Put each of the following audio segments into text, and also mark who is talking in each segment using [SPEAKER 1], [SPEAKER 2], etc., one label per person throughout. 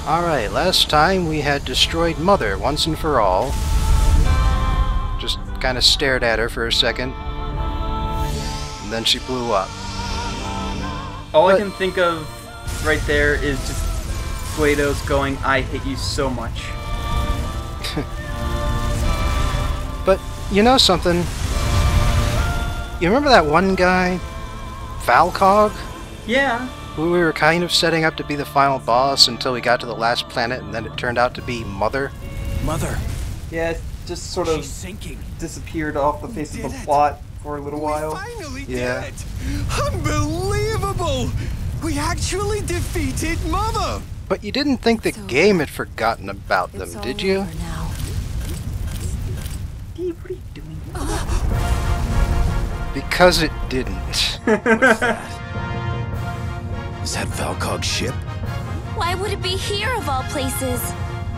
[SPEAKER 1] Alright, last time we had destroyed Mother once and for all. Just kind of stared at her for a second. And then she blew up.
[SPEAKER 2] All I can think of right there is just GLaDOS going, "I hate you so much."
[SPEAKER 1] But, you know something? You remember that one guy? Valcog?
[SPEAKER 2] Yeah.
[SPEAKER 1] Who we were kind of setting up to be the final boss until we got to the last planet, and then it turned out to be Mother?
[SPEAKER 3] Mother.
[SPEAKER 2] Yeah, it just sort of disappeared off the face of the plot for a little while.
[SPEAKER 3] Finally
[SPEAKER 1] Yeah.
[SPEAKER 3] did it. Unbelievable! We actually defeated Mother!
[SPEAKER 1] But you didn't think the game had forgotten about them, did you?
[SPEAKER 2] Steve, what are you doing?
[SPEAKER 1] Because it didn't.
[SPEAKER 3] What's that? Is that Valcog's ship?
[SPEAKER 4] Why would it be here of all places?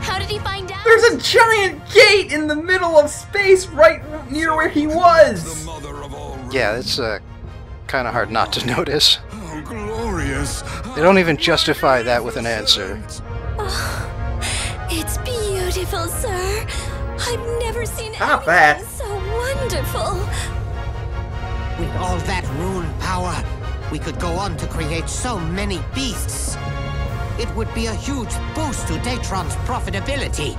[SPEAKER 4] How did he find out?
[SPEAKER 2] There's a giant gate in the middle of space right near where he was!
[SPEAKER 1] Yeah, it's kind of hard not to notice.
[SPEAKER 3] Oh, glorious!
[SPEAKER 1] They don't even justify that with an answer.
[SPEAKER 4] Oh, it's beautiful, sir. I've never seen
[SPEAKER 2] Stop
[SPEAKER 4] anything
[SPEAKER 2] that.
[SPEAKER 4] so wonderful.
[SPEAKER 5] With all that rune power, we could go on to create so many beasts. It would be a huge boost to Datron's profitability.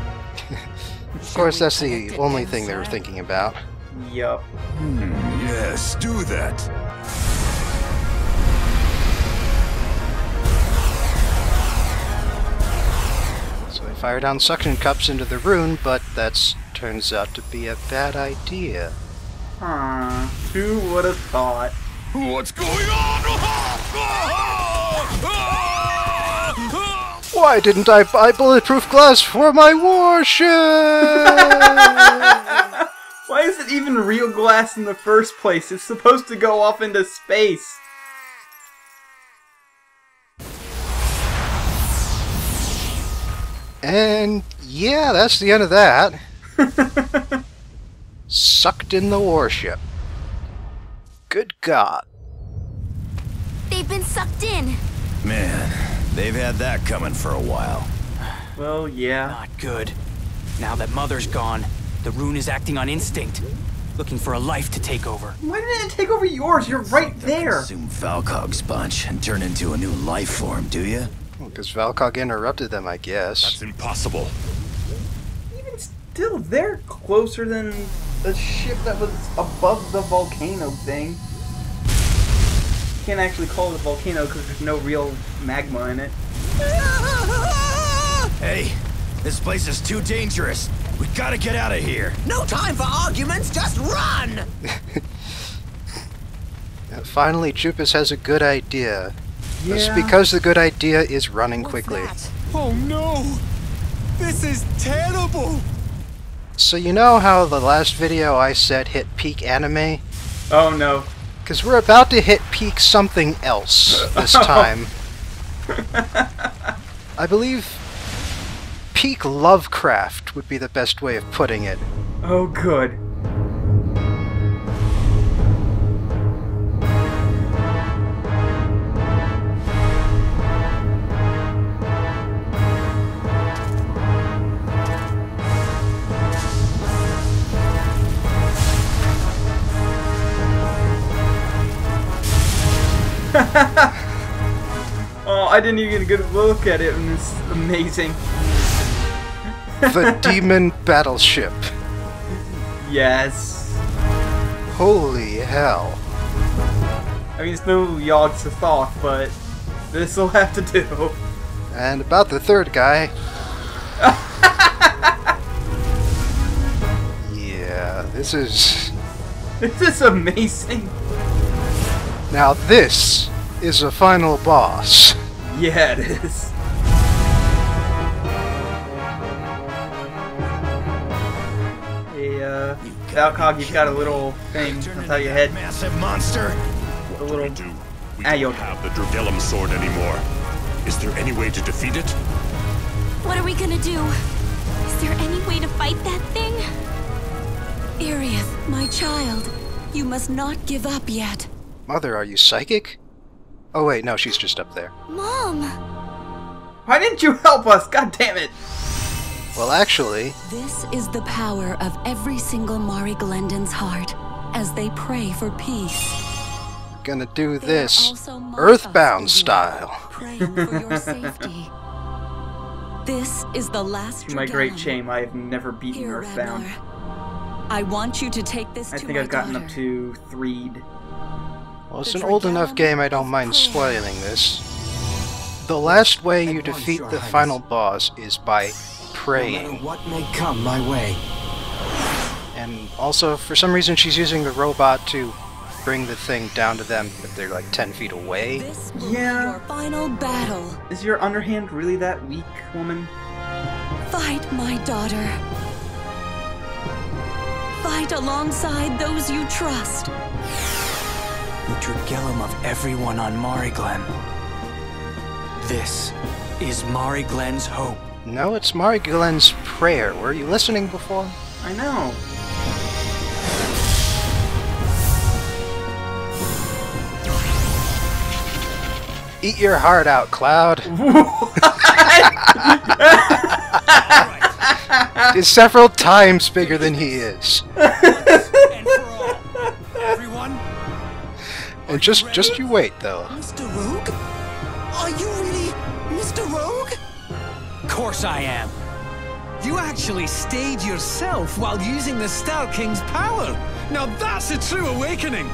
[SPEAKER 1] Of course, that's the only thing they were thinking about.
[SPEAKER 2] Yup.
[SPEAKER 3] Yes, do that.
[SPEAKER 1] So they fire down suction cups into the rune, but that turns out to be a bad idea.
[SPEAKER 2] Huh. Who would have thought?
[SPEAKER 3] What's going on?
[SPEAKER 1] Why didn't I buy bulletproof glass for my warship?
[SPEAKER 2] Why is it even real glass in the first place? It's supposed to go off into space.
[SPEAKER 1] And yeah, that's the end of that. Sucked in the warship. Good God.
[SPEAKER 4] They've been sucked in.
[SPEAKER 3] Man, they've had that coming for a while.
[SPEAKER 2] Well, yeah.
[SPEAKER 6] Not good. Now that Mother's gone, the rune is acting on instinct, looking for a life to take over.
[SPEAKER 2] Why didn't it take over yours? You're right there.
[SPEAKER 3] Consume Valcog's bunch and turn into a new life form, do you?
[SPEAKER 1] Because Valcog interrupted them, I guess.
[SPEAKER 3] That's impossible.
[SPEAKER 2] Even still, they're closer than the ship that was above the volcano thing. Can't actually call it a volcano because there's no real magma in it.
[SPEAKER 3] Hey, this place is too dangerous. We gotta get out of here.
[SPEAKER 5] No time for arguments, just run!
[SPEAKER 1] Finally, Jupus has a good idea. It's
[SPEAKER 2] Yeah.
[SPEAKER 1] because the good idea is running quickly.
[SPEAKER 3] Oh no! This is terrible!
[SPEAKER 1] So you know how the last video I said hit peak anime?
[SPEAKER 2] Oh no.
[SPEAKER 1] Because we're about to hit peak something else this time. I believe peak Lovecraft would be the best way of putting it.
[SPEAKER 2] Oh good. Oh, I didn't even get a good look at it, and it's amazing.
[SPEAKER 1] The Demon Battleship.
[SPEAKER 2] Yes.
[SPEAKER 1] Holy hell.
[SPEAKER 2] I mean, it's no Yogg Sothoth, but this'll have to do.
[SPEAKER 1] And about the third guy. Yeah, this is...
[SPEAKER 2] This is amazing.
[SPEAKER 1] Now this is a final boss.
[SPEAKER 2] Yeah, it is. Hey, Valcog, you've got a little thing on top of your head.
[SPEAKER 3] Massive monster.
[SPEAKER 2] A little...
[SPEAKER 7] We
[SPEAKER 2] Ah,
[SPEAKER 7] don't
[SPEAKER 2] you'll...
[SPEAKER 7] have the Drudellum sword anymore. Is there any way to defeat it?
[SPEAKER 4] What are we gonna do? Is there any way to fight that thing? Arieth, my child, you must not give up yet.
[SPEAKER 1] Mother, are you psychic? Oh wait, no, she's just up there.
[SPEAKER 4] Mom!
[SPEAKER 2] Why didn't you help us? God damn it!
[SPEAKER 1] Well, actually...
[SPEAKER 8] This is the power of every single Mari Glendon's heart as they pray for peace.
[SPEAKER 1] Gonna do this Earthbound style.
[SPEAKER 8] Praying for your safety. This is the last
[SPEAKER 2] To my great shame, I have never beaten
[SPEAKER 8] Here,
[SPEAKER 2] Earthbound.
[SPEAKER 8] Ragnar. I want you to take this
[SPEAKER 2] I
[SPEAKER 8] to
[SPEAKER 2] think
[SPEAKER 8] my
[SPEAKER 2] I've gotten
[SPEAKER 8] daughter.
[SPEAKER 2] up to Threed.
[SPEAKER 1] Well, it's an old enough game I don't mind spoiling this. The last way you defeat the final boss is by praying.
[SPEAKER 3] What may come my way.
[SPEAKER 1] And also, for some reason, she's using the robot to bring the thing down to them if they're like 10 feet away.
[SPEAKER 8] This will
[SPEAKER 2] Yeah.
[SPEAKER 8] be your final battle.
[SPEAKER 2] Is your underhand really that weak, woman?
[SPEAKER 8] Fight, my daughter. Fight alongside those you trust.
[SPEAKER 6] The Dragellum of everyone on Mari Glen. This is Mari Glen's hope.
[SPEAKER 1] No, it's Mari Glen's prayer. Were you listening before?
[SPEAKER 2] I know.
[SPEAKER 1] Eat your heart out, Cloud. Is several times bigger than he is.
[SPEAKER 3] And for all. Everyone?
[SPEAKER 1] And just you wait, though.
[SPEAKER 5] Mr. Rogue? Are you really Mr. Rogue?
[SPEAKER 6] Of course I am.
[SPEAKER 9] You actually stayed yourself while using the Star King's power. Now that's a true awakening.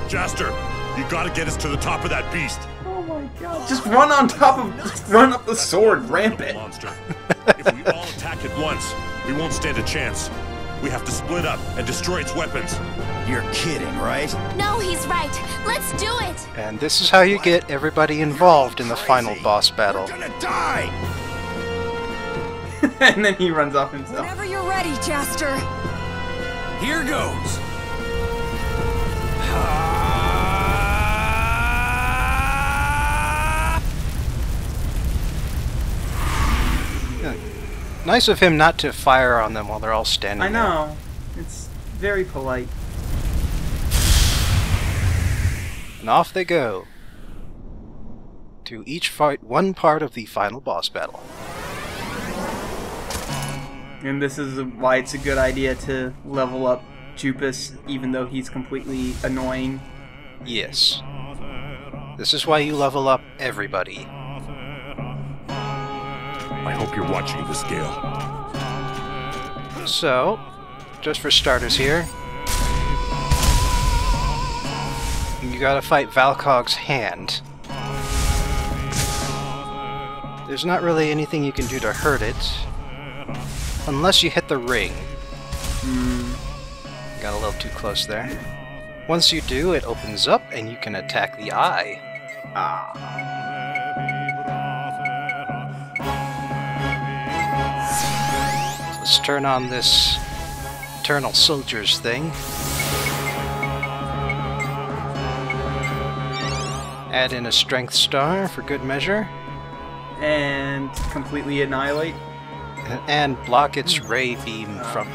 [SPEAKER 7] Jester, you gotta get us to the top of that beast.
[SPEAKER 2] Oh my god. Just run on top of... Just run up the sword, rampant.
[SPEAKER 7] Monster. If we all attack at once, we won't stand a chance. We have to split up and destroy its weapons.
[SPEAKER 3] You're kidding, right?
[SPEAKER 4] No, he's right. Let's do it.
[SPEAKER 1] And this is how you get everybody involved in the final boss battle.
[SPEAKER 3] We're gonna die!
[SPEAKER 2] And then he runs off himself.
[SPEAKER 8] Whenever you're ready, Jester.
[SPEAKER 3] Here goes!
[SPEAKER 1] Nice of him not to fire on them while they're all standing
[SPEAKER 2] I
[SPEAKER 1] there.
[SPEAKER 2] know. It's very polite.
[SPEAKER 1] And off they go. To each fight one part of the final boss battle.
[SPEAKER 2] And this is why it's a good idea to level up Jupus, even though he's completely annoying.
[SPEAKER 1] Yes. This is why you level up everybody.
[SPEAKER 7] I hope you're watching the scale.
[SPEAKER 1] So, just for starters here, you gotta fight Valkog's hand. There's not really anything you can do to hurt it, unless you hit the ring. Got a little too close there. Once you do, it opens up and you can attack the eye. Let's turn on this Eternal Soldiers thing. Add in a Strength Star for good measure.
[SPEAKER 2] And completely annihilate.
[SPEAKER 1] And block its ray beam from...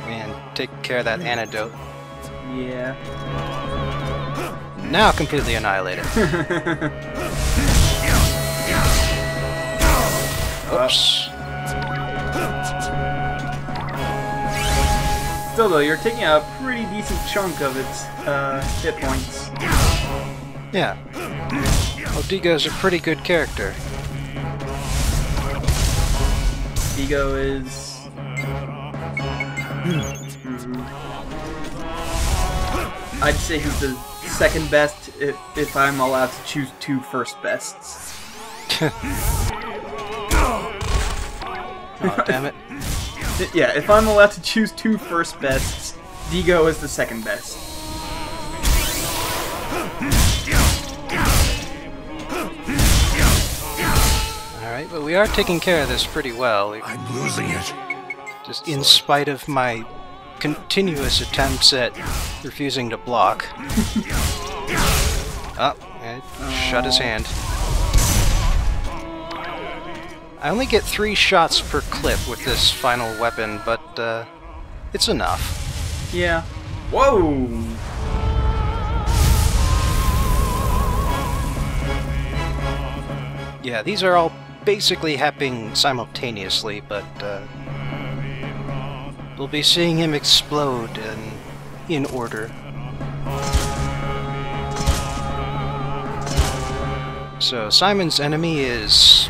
[SPEAKER 1] And take care of that antidote.
[SPEAKER 2] Yeah.
[SPEAKER 1] Now completely annihilate it. Oops.
[SPEAKER 2] Still though, you're taking a pretty decent chunk of its hit points.
[SPEAKER 1] Yeah. Well, Digo's a pretty good character.
[SPEAKER 2] Digo is... I'd say he's the second best if I'm allowed to choose two first bests.
[SPEAKER 1] Oh, damn it.
[SPEAKER 2] Yeah, if I'm allowed to choose two first bests, Digo is the second best.
[SPEAKER 1] Alright, but we are taking care of this pretty well.
[SPEAKER 7] I'm losing it.
[SPEAKER 1] Just in spite of my continuous attempts at refusing to block. Oh, it shut his hand. I only get 3 shots per clip with this final weapon, but it's enough.
[SPEAKER 2] Yeah. Whoa!
[SPEAKER 1] Yeah, these are all basically happening simultaneously, but we'll be seeing him explode in order. So Simon's enemy is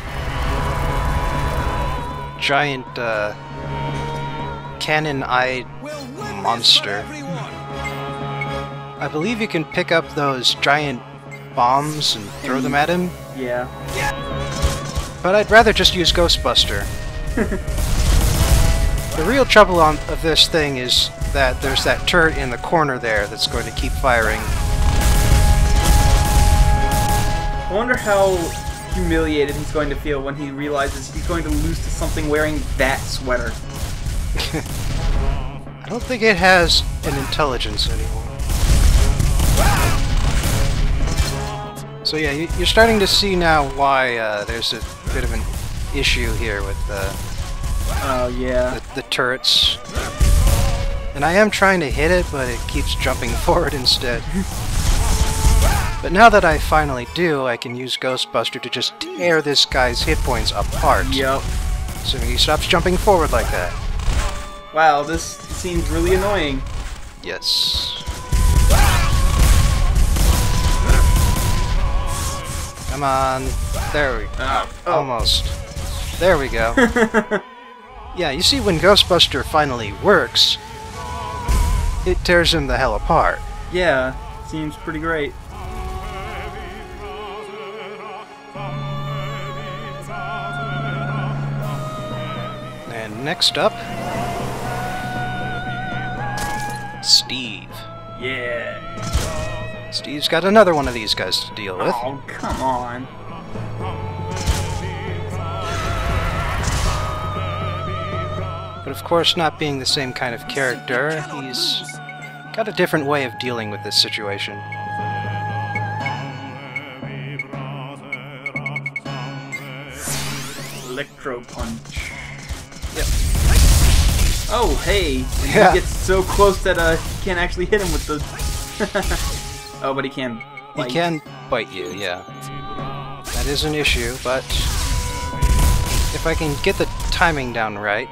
[SPEAKER 1] giant cannon-eyed monster. I believe you can pick up those giant bombs and throw them at him.
[SPEAKER 2] Yeah.
[SPEAKER 1] But I'd rather just use Ghostbuster. The real trouble of this thing is that there's that turret in the corner there that's going to keep firing.
[SPEAKER 2] I wonder how humiliated he's going to feel when he realizes he's going to lose to something wearing that sweater.
[SPEAKER 1] I don't think it has an intelligence anymore. So yeah, you're starting to see now why there's a bit of an issue here with
[SPEAKER 2] oh yeah,
[SPEAKER 1] the turrets. And I am trying to hit it, but it keeps jumping forward instead. But now that I finally do, I can use Ghostbuster to just tear this guy's hit points apart.
[SPEAKER 2] Yep.
[SPEAKER 1] So he stops jumping forward like that.
[SPEAKER 2] Wow, this seems really annoying.
[SPEAKER 1] Yes. Come on. There we go.
[SPEAKER 2] Oh.
[SPEAKER 1] Almost. There we go. Yeah, you see, when Ghostbuster finally works, it tears him the hell apart.
[SPEAKER 2] Yeah, seems pretty great.
[SPEAKER 1] And next up, Steve.
[SPEAKER 2] Yeah.
[SPEAKER 1] Steve's got another one of these guys to deal with.
[SPEAKER 2] Oh, come on.
[SPEAKER 1] But of course, not being the same kind of character, he's got a different way of dealing with this situation.
[SPEAKER 2] Electro Punch.
[SPEAKER 1] Yep.
[SPEAKER 2] Oh, hey!
[SPEAKER 1] Yeah.
[SPEAKER 2] He gets so close that he can't actually hit him with the... Oh, but he can bite.
[SPEAKER 1] He can bite you, yeah. That is an issue, but if I can get the timing down right...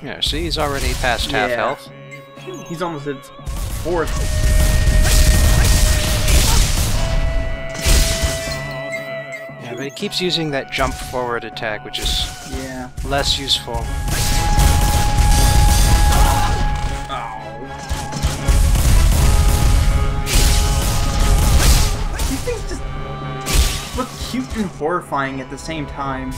[SPEAKER 1] Yeah, see, he's already past half health.
[SPEAKER 2] He's almost at 4th.
[SPEAKER 1] Yeah, but he keeps using that jump forward attack, which is less useful.
[SPEAKER 2] These things just look cute and horrifying at the same time.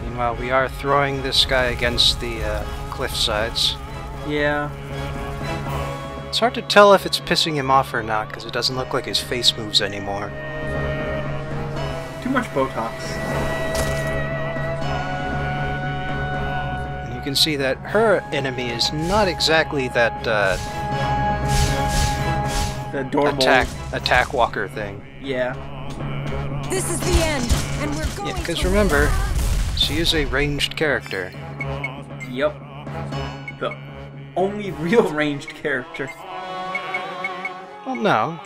[SPEAKER 1] Meanwhile, we are throwing this guy against the cliffsides.
[SPEAKER 2] Yeah.
[SPEAKER 1] It's hard to tell if it's pissing him off or not, because it doesn't look like his face moves anymore.
[SPEAKER 2] Too much Botox.
[SPEAKER 1] And you can see that her enemy is not exactly that
[SPEAKER 2] the adorable
[SPEAKER 1] attack walker thing.
[SPEAKER 2] Yeah.
[SPEAKER 4] This is the end, and we're going.
[SPEAKER 1] Yeah, because remember, she is a ranged character.
[SPEAKER 2] Yep. The only real ranged character.
[SPEAKER 1] Well, no.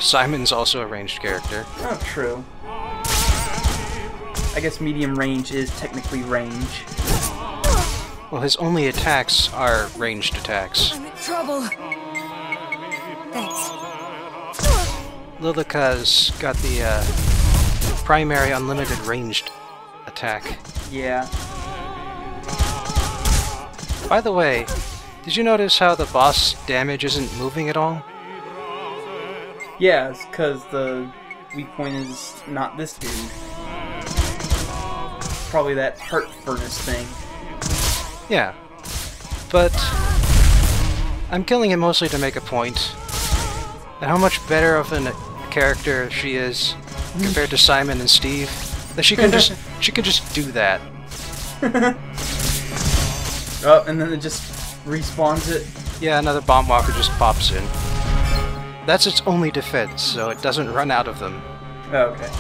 [SPEAKER 1] Simon's also a ranged character.
[SPEAKER 2] Oh, true. I guess medium range is technically range.
[SPEAKER 1] Well, his only attacks are ranged attacks.
[SPEAKER 4] I'm in trouble. Thanks.
[SPEAKER 1] Lilica's got the primary unlimited ranged attack.
[SPEAKER 2] Yeah.
[SPEAKER 1] By the way, did you notice how the boss damage isn't moving at all?
[SPEAKER 2] Yeah, it's because the weak point is not this dude. Probably that heart furnace thing.
[SPEAKER 1] Yeah. But I'm killing him mostly to make a point. And how much better of a character she is compared to Simon and Steve. That she can just do that.
[SPEAKER 2] Oh, and then it just respawns it.
[SPEAKER 1] Yeah, another bomb walker just pops in. That's its only defense, so it doesn't run out of them.
[SPEAKER 2] Okay.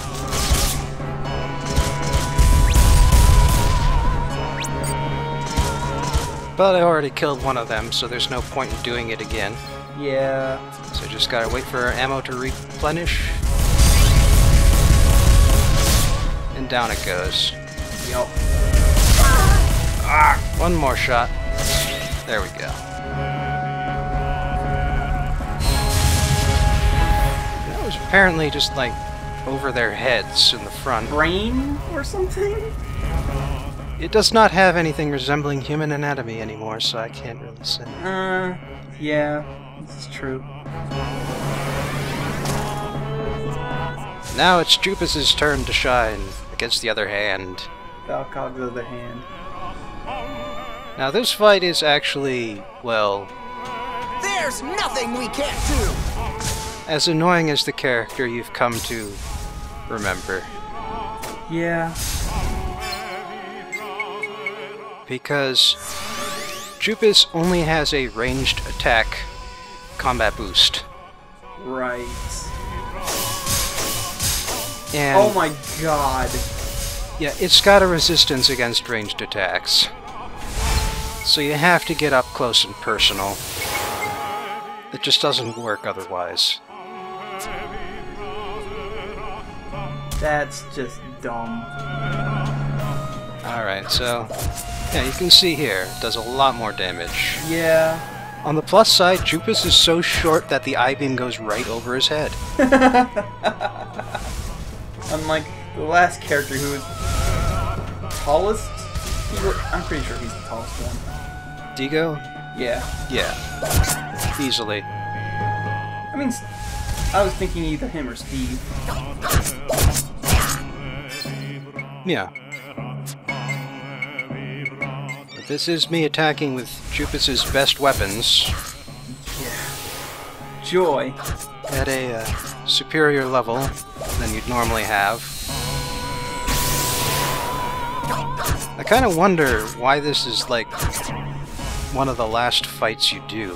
[SPEAKER 1] But I already killed one of them, so there's no point in doing it again.
[SPEAKER 2] Yeah.
[SPEAKER 1] So just gotta wait for our ammo to replenish. And down it goes.
[SPEAKER 2] Yup.
[SPEAKER 1] Ah, one more shot. There we go. That was apparently just like over their heads in the front.
[SPEAKER 2] Brain or something?
[SPEAKER 1] It does not have anything resembling human anatomy anymore, so I can't really say.
[SPEAKER 2] Yeah, this is true.
[SPEAKER 1] Now it's Jupus's turn to shine against the other hand.
[SPEAKER 2] Valcog's other hand.
[SPEAKER 1] Now this fight is actually, well...
[SPEAKER 3] There's nothing we can't do!
[SPEAKER 1] as annoying as the character you've come to remember.
[SPEAKER 2] Yeah.
[SPEAKER 1] Because Jupus only has a ranged attack combat boost.
[SPEAKER 2] Right.
[SPEAKER 1] And
[SPEAKER 2] oh my god.
[SPEAKER 1] yeah, it's got a resistance against ranged attacks. So you have to get up close and personal. It just doesn't work otherwise.
[SPEAKER 2] That's just dumb.
[SPEAKER 1] Alright, so yeah, you can see here, it does a lot more damage.
[SPEAKER 2] Yeah.
[SPEAKER 1] On the plus side, Jupus is so short that the I-beam goes right over his head.
[SPEAKER 2] Unlike the last character who was tallest, I'm pretty sure he's the tallest one.
[SPEAKER 1] Digo?
[SPEAKER 2] Yeah.
[SPEAKER 1] Yeah. Easily.
[SPEAKER 2] I mean, I was thinking either him or Steve.
[SPEAKER 1] Yeah. But this is me attacking with Jupus's best weapons.
[SPEAKER 2] Yeah. Joy.
[SPEAKER 1] At a superior level than you'd normally have. I kind of wonder why this is like one of the last fights you do.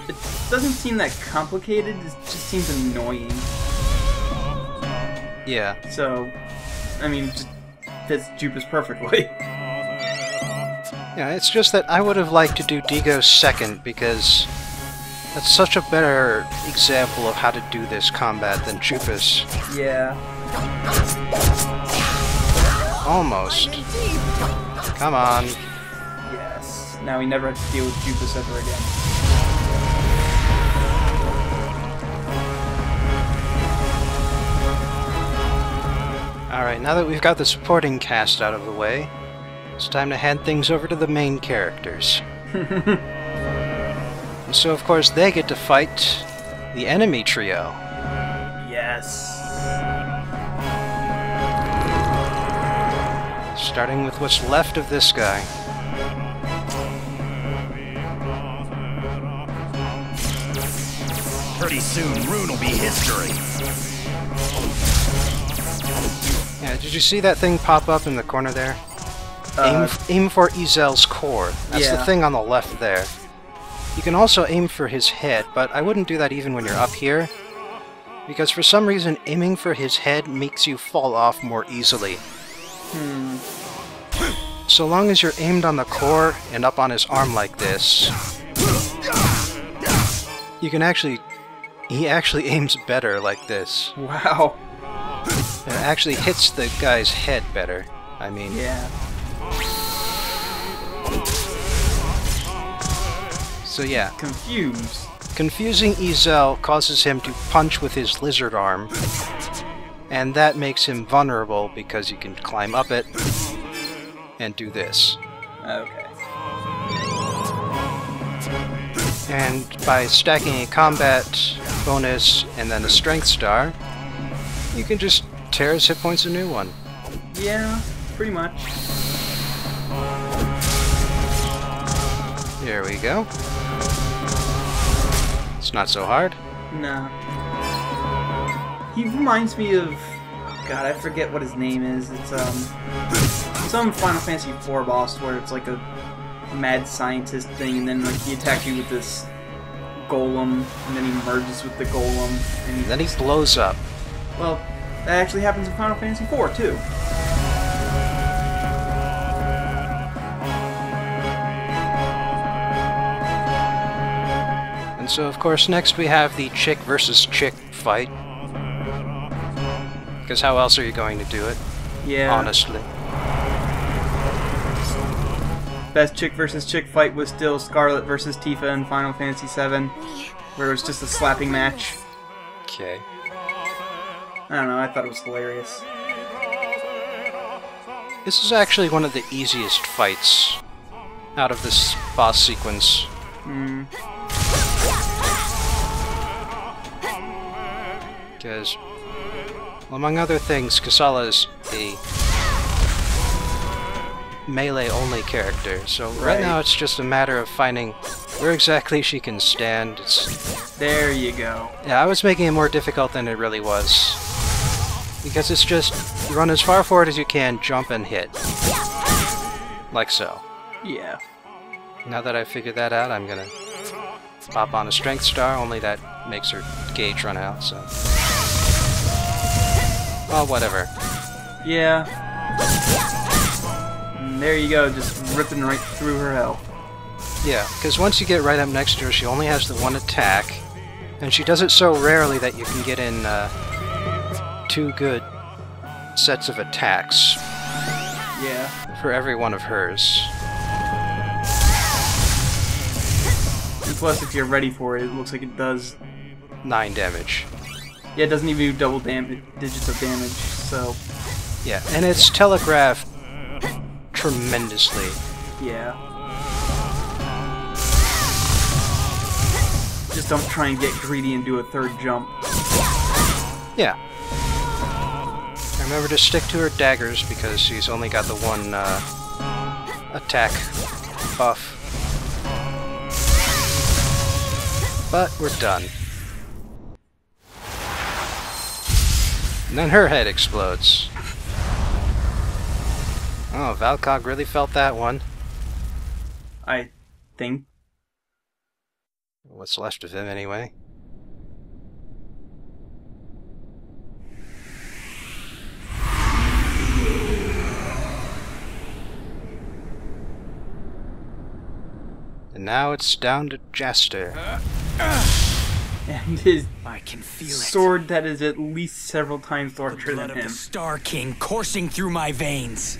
[SPEAKER 2] It doesn't seem that complicated, it just seems annoying.
[SPEAKER 1] Yeah.
[SPEAKER 2] So, I mean, it just fits Jupus perfectly.
[SPEAKER 1] Yeah, it's just that I would have liked to do Digo second because that's such a better example of how to do this combat than Jupus.
[SPEAKER 2] Yeah.
[SPEAKER 1] Almost. Come on.
[SPEAKER 2] Yes. Now we never have to deal with Jupus ever again.
[SPEAKER 1] Alright, now that we've got the supporting cast out of the way, it's time to hand things over to the main characters. And so, of course, they get to fight the enemy trio.
[SPEAKER 2] Yes.
[SPEAKER 1] Starting with what's left of this guy.
[SPEAKER 3] Pretty soon, Rune will be history.
[SPEAKER 1] Yeah, did you see that thing pop up in the corner there? Aim for Ezell's core. That's the thing on the left there. You can also aim for his head, but I wouldn't do that even when you're up here, because for some reason aiming for his head makes you fall off more easily. So long as you're aimed on the core and up on his arm like this, you can actually... he actually aims better like this.
[SPEAKER 2] Wow.
[SPEAKER 1] It actually hits the guy's head better. I mean...
[SPEAKER 2] yeah.
[SPEAKER 1] So yeah.
[SPEAKER 2] Confused.
[SPEAKER 1] Confusing Ezell causes him to punch with his lizard arm, and that makes him vulnerable because you can climb up it and do this.
[SPEAKER 2] Okay.
[SPEAKER 1] And by stacking a combat bonus and then a strength star, you can just tear his hit points a new one.
[SPEAKER 2] Yeah, pretty much.
[SPEAKER 1] There we go. It's not so hard.
[SPEAKER 2] No. He reminds me of... God, I forget what his name is. It's, some Final Fantasy IV boss where it's like a mad scientist thing, and then like he attacks you with this golem, and then he merges with the golem, and
[SPEAKER 1] Then he blows up.
[SPEAKER 2] well, that actually happens in Final Fantasy IV too.
[SPEAKER 1] So of course next we have the chick versus chick fight. Because how else are you going to do it?
[SPEAKER 2] Yeah.
[SPEAKER 1] Honestly.
[SPEAKER 2] Best chick versus chick fight was still Scarlet versus Tifa in Final Fantasy VII, where it was just a slapping match.
[SPEAKER 1] Okay.
[SPEAKER 2] I don't know, I thought it was hilarious.
[SPEAKER 1] This is actually one of the easiest fights out of this boss sequence. Because, well, among other things, Cazalas is a melee-only character, so right now it's just a matter of finding where exactly she can stand.
[SPEAKER 2] There you go.
[SPEAKER 1] Yeah, I was making it more difficult than it really was. Because it's just run as far forward as you can, jump and hit. Like so.
[SPEAKER 2] Yeah.
[SPEAKER 1] Now that I've figured that out, I'm gonna pop on a strength star, only that makes her gauge run out, so... Well, whatever.
[SPEAKER 2] Yeah. And there you go, just ripping right through her health.
[SPEAKER 1] Yeah, because once you get right up next to her, she only has the one attack, and she does it so rarely that you can get in 2 good sets of attacks.
[SPEAKER 2] Yeah.
[SPEAKER 1] For every one of hers.
[SPEAKER 2] And plus, if you're ready for it, it looks like it does
[SPEAKER 1] 9 damage.
[SPEAKER 2] Yeah, it doesn't even do double digits of damage, so...
[SPEAKER 1] Yeah, and it's telegraphed tremendously.
[SPEAKER 2] Yeah. Just don't try and get greedy and do a 3rd jump.
[SPEAKER 1] Yeah. Remember to stick to her daggers because she's only got the one attack buff. But we're done. And then her head explodes. Oh, Valcog really felt that one.
[SPEAKER 2] I think.
[SPEAKER 1] What's left of him, anyway. And now it's down to Jester.
[SPEAKER 2] And his
[SPEAKER 6] I can feel
[SPEAKER 2] sword that is at least several times larger
[SPEAKER 6] blood
[SPEAKER 2] than
[SPEAKER 6] of
[SPEAKER 2] him.
[SPEAKER 6] the Star King coursing through my veins.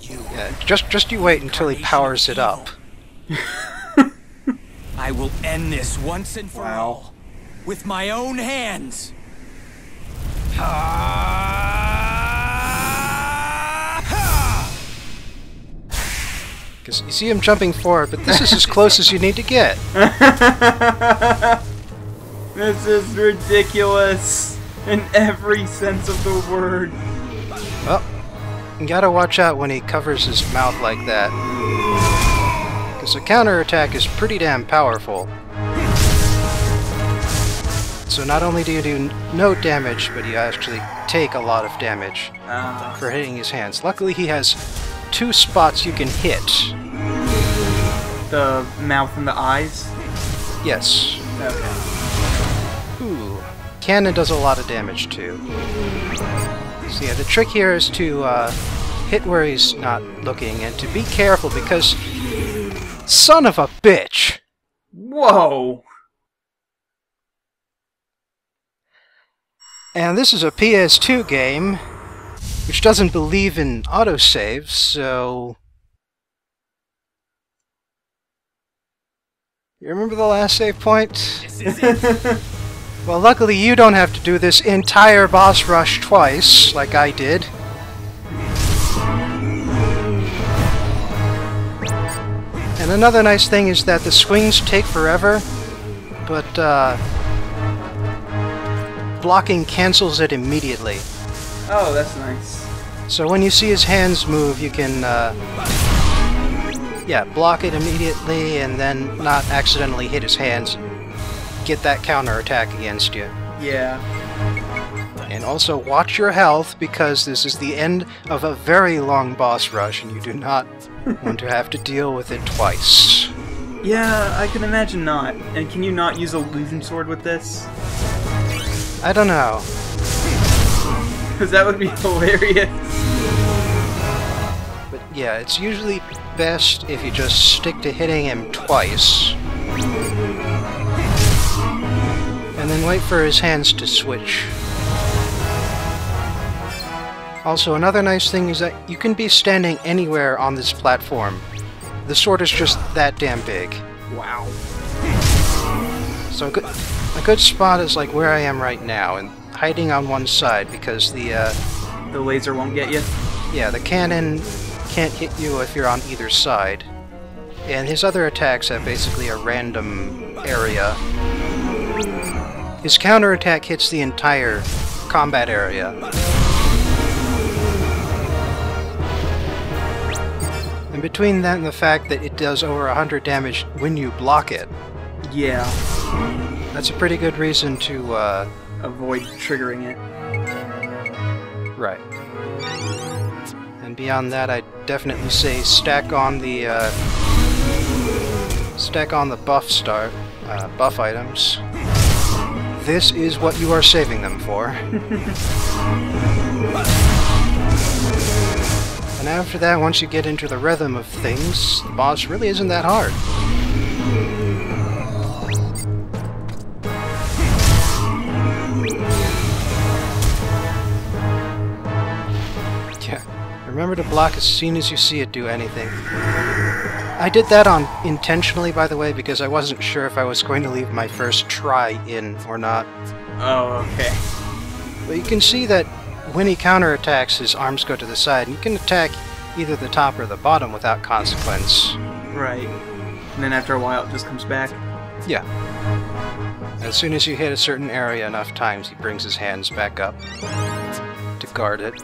[SPEAKER 1] Yeah, just you wait until he powers it up.
[SPEAKER 6] I will end this once and for all with my own hands.
[SPEAKER 1] Because you see him jumping forward, but this is as close as you need to get.
[SPEAKER 2] This is ridiculous in every sense of the word.
[SPEAKER 1] Well, you gotta watch out when he covers his mouth like that. Because a counterattack is pretty damn powerful. So not only do you do no damage, but you actually take a lot of damage for hitting his hands. Luckily he has 2 spots you can hit.
[SPEAKER 2] The mouth and the eyes?
[SPEAKER 1] Yes.
[SPEAKER 2] Okay.
[SPEAKER 1] Ooh. Cannon does a lot of damage too. So yeah, the trick here is to hit where he's not looking and to be careful because... Son of a bitch!
[SPEAKER 2] Whoa!
[SPEAKER 1] And this is a PS2 game, which doesn't believe in autosaves, so... You remember the last save point?
[SPEAKER 6] This is it.
[SPEAKER 1] Well, luckily you don't have to do this entire boss rush twice, like I did. And another nice thing is that the swings take forever, but blocking cancels it immediately.
[SPEAKER 2] Oh, that's nice.
[SPEAKER 1] So when you see his hands move, you can yeah, block it immediately and then not accidentally hit his hands and get that counterattack against you.
[SPEAKER 2] Yeah.
[SPEAKER 1] And also watch your health because this is the end of a very long boss rush and you do not want to have to deal with it twice.
[SPEAKER 2] Yeah, I can imagine not. And can you not use Illusion Sword with this?
[SPEAKER 1] I don't know.
[SPEAKER 2] Because that would be hilarious.
[SPEAKER 1] But yeah, it's usually best if you just stick to hitting him twice. then wait for his hands to switch. Also, another nice thing is that you can be standing anywhere on this platform. The sword is just that damn big.
[SPEAKER 2] Wow.
[SPEAKER 1] So a good spot is like where I am right now, and hiding on one side because the
[SPEAKER 2] laser won't get you?
[SPEAKER 1] Yeah, the cannon can't hit you if you're on either side. And his other attacks have basically a random area. His counterattack hits the entire combat area. And between that and the fact that it does over 100 damage when you block it,
[SPEAKER 2] yeah,
[SPEAKER 1] that's a pretty good reason to
[SPEAKER 2] avoid triggering it.
[SPEAKER 1] Right. And beyond that, I'd definitely say stack on the buff items. This is what you are saving them for. And after that, once you get into the rhythm of things, the boss really isn't that hard. Yeah, remember to block as soon as you see it do anything. I did that intentionally, by the way, because I wasn't sure if I was going to leave my first try in or not.
[SPEAKER 2] Oh, okay.
[SPEAKER 1] But you can see that when he counterattacks, his arms go to the side, and you can attack either the top or the bottom without consequence.
[SPEAKER 2] Right. And then after a while it just comes back?
[SPEAKER 1] Yeah. As soon as you hit a certain area enough times, he brings his hands back up to guard it.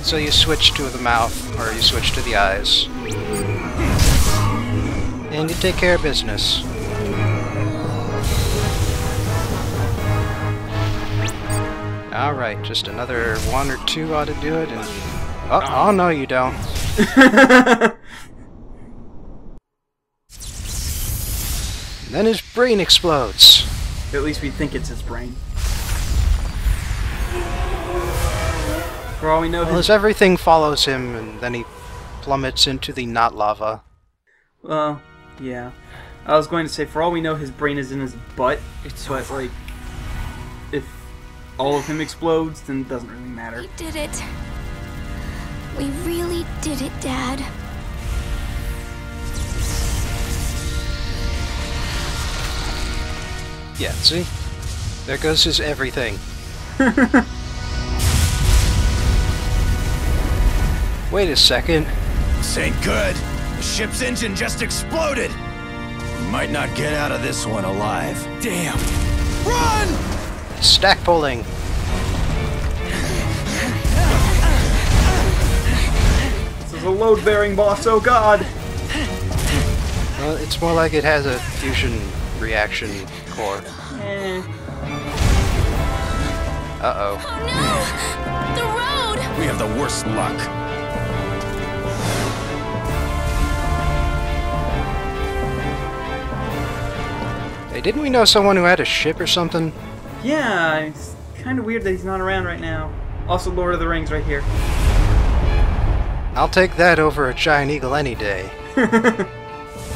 [SPEAKER 1] So you switch to the mouth, or you switch to the eyes. And you take care of business. Alright, just another one or two ought to do it, and... Oh, no you don't. Then his brain explodes.
[SPEAKER 2] At least we think it's his brain. For all we know...
[SPEAKER 1] Well, as everything follows him, and then he plummets into the not lava.
[SPEAKER 2] Well, yeah. I was going to say, for all we know, his brain is in his butt. But, like, if all of him explodes, then it doesn't really matter.
[SPEAKER 4] We did it. We really did it, Dad.
[SPEAKER 1] Yeah, see? There goes his everything. Wait a second.
[SPEAKER 3] This ain't good. The ship's engine just exploded. We might not get out of this one alive. Damn. Run!
[SPEAKER 1] Stack pulling.
[SPEAKER 2] This is a load-bearing boss, oh god!
[SPEAKER 1] Well, it's more like it has a fusion reaction core. Uh-oh.
[SPEAKER 4] Oh no! The road!
[SPEAKER 3] We have the worst luck.
[SPEAKER 1] Hey, didn't we know someone who had a ship or something?
[SPEAKER 2] Yeah, it's kind of weird that he's not around right now. Also, Lord of the Rings right here.
[SPEAKER 1] I'll take that over a giant eagle any day.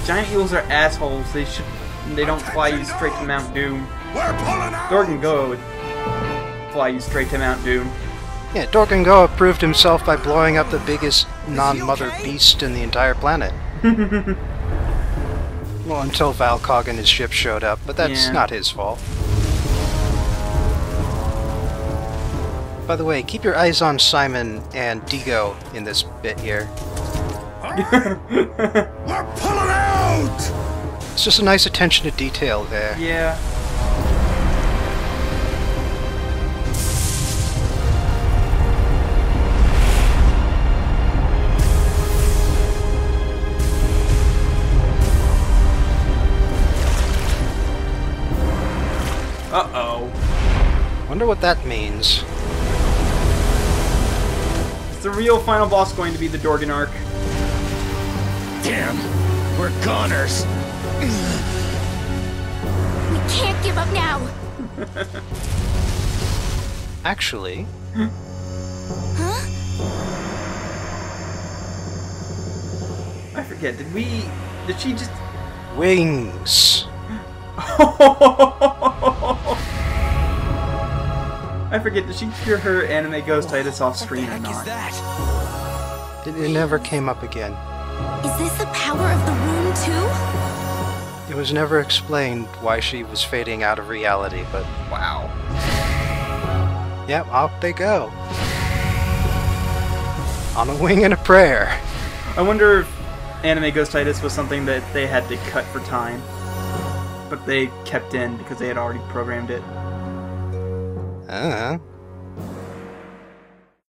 [SPEAKER 2] Giant eagles are assholes. They don't fly you straight to Mount Doom. Dorgangoa would fly you straight to Mount Doom.
[SPEAKER 1] Yeah, Dorgangoa proved himself by blowing up the biggest non-mother beast in the entire planet. Well, until Valcog and his ship showed up, but that's not his fault. By the way, keep your eyes on Simon and Digo in this bit here.
[SPEAKER 3] We're pulling out!
[SPEAKER 1] It's just a nice attention to detail there.
[SPEAKER 2] Yeah. Uh-oh.
[SPEAKER 1] Wonder what that means.
[SPEAKER 2] Is the real final boss going to be the Dorgan Arc?
[SPEAKER 3] Damn, we're goners.
[SPEAKER 4] We can't give up now.
[SPEAKER 1] Actually...
[SPEAKER 4] Huh?
[SPEAKER 2] I forget, did she just...
[SPEAKER 1] Wings!
[SPEAKER 2] I forget, did she hear her anime ghostitis off screen or not?
[SPEAKER 1] It never came up again.
[SPEAKER 4] Is this the power of the rune too?
[SPEAKER 1] It was never explained why she was fading out of reality, but
[SPEAKER 2] Wow.
[SPEAKER 1] yep, off they go. On a wing and a prayer.
[SPEAKER 2] I wonder if anime ghostitis was something that they had to cut for time, but they kept in because they had already programmed it.
[SPEAKER 1] I don't know.